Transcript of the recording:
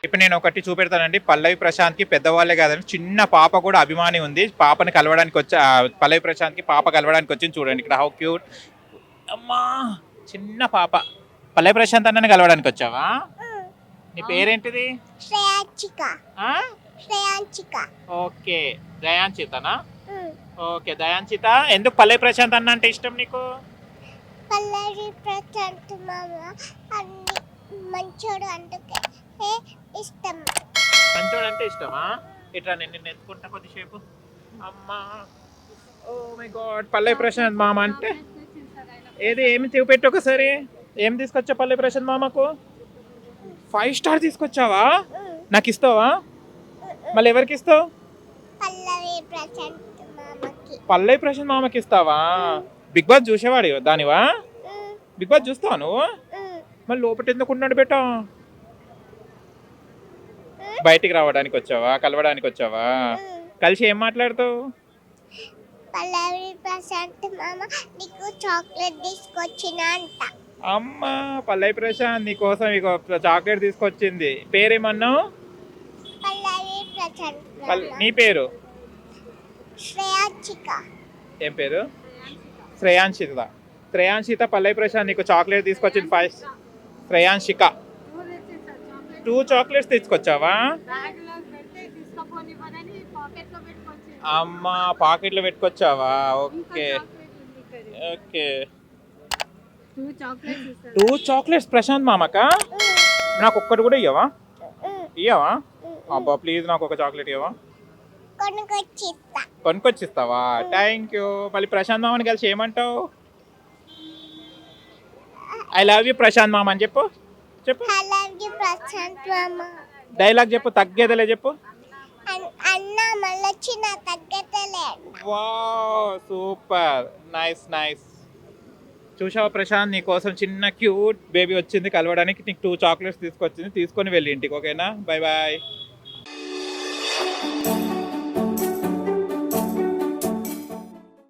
ఇప్పుడు నేను ఒకటి చూపెడతానండి. పల్లవి ప్రశాంత్కి పెద్దవాళ్ళే కాదండి, చిన్న పాప కూడా అభిమాని ఉంది. పాపని కలవడానికి వచ్చి పల్లవి ప్రశాంత్కి పాప కలవడానికి వచ్చింది. చూడండి ఇక్కడ హౌ క్యూట్. అమ్మా, చిన్న పాప. పల్లవి ప్రశాంత్ అన్నని కలవడానికి వచ్చావా? నీ పేరేంటిది? శ్రేయాంచిక. ఆ? శ్రేయాంచిక. ఓకే, దయాంచితనా? ఓకే, దయాంచిత. ఎందుకు పల్లవి ప్రశాంత్ అన్న అంటే ఇష్టం నీకు? పల్లవి ప్రశాంత్ మామ అన్ని మంచోడు, అందుకే ఇష్టం. మంచోడు అంటే ఇష్టమా? ఇట్లా నేను నిన్ను ఎత్తుకుంటా కొద్దిసేపు. అమ్మా, ఓ మై గాడ్, పల్లవి ప్రశాంత్ మామ అంటే ఏది? ఏమి చూపెట్టు ఒకసారి. ఏం తీసుకొచ్చా పల్లవి ప్రశాంత్ మామకు? 5 స్టార్ తీసుకొచ్చావా? నాకు ఇస్తావా? మళ్ళీ ఎవరికి ఇస్తావు? పల్లవి ప్రశాంత్ మామకి. పల్లవి ప్రశాంత్ మామకి ఇస్తావా? బిగ్ బాస్ చూసేవాడు దానివా? బిగ్ బాస్ చూస్తావా నువ్వు? మళ్ళీ లోపల ఎందుకు ఉన్నాడు బెటా? బయటికి రావడానికి వచ్చావా? కలవడానికి వచ్చావా? కలిసి ఏం మాట్లాడతావు? పల్లవి ప్రశాంత్ మామ నీకు చాక్లెట్ తీసుకొచ్చిన అంట. అమ్మా, పల్లవి ప్రశాంత్ నీకోసం ఇక చాక్లెట్ తీసుకొచ్చింది. పేరేమన్నావు? పల్లవి ప్రశాంత్ నీ పేరు? శ్రేయాంచిక. ఏం పేరు? శ్రేయాంశిత. శ్రేయాంశిత పల్లవి ప్రశాంత్ నీకు చాక్లెట్ తీసుకొచ్చింది. 5 శ్రేయాంశిక 2 చాక్లెట్స్ తీసుకొచ్చావా? అమ్మా, పాకెట్లో పెట్టుకొచ్చావా? Okay okay. 2 చాక్లెట్స్ ప్రశాంత్ మామకా? నాకు ఒక్కటి కూడా ఇయ్యవా? ఇయ్యవా? అబ్బా ప్లీజ్, నాకు ఒక చాక్లెట్ ఇవ్వవా? కొనుక్కొచ్చిస్తావా? Thank you. మళ్ళీ ప్రశాంత్ మామని కలిసి ఏమంటావు? ఐ లవ్ యూ ప్రశాంత్ మామ అని చెప్పు. చెప్పు, డైలాగ్ చెప్పు, తగ్గేదలే చెప్పు. అన్న మళ్ళొచ్చి నా తగ్గతలే. Wow, super, nice nice. చూసావా ప్రశాంత్, నీ కోసం చిన్న క్యూట్ బేబీ వచ్చింది కలవడానికి. నీకు 2 చాక్లెట్స్ తీసుకొచ్చింది, తీసుకొని వెళ్ళి ఇంటికి. ఓకేనా? Bye bye.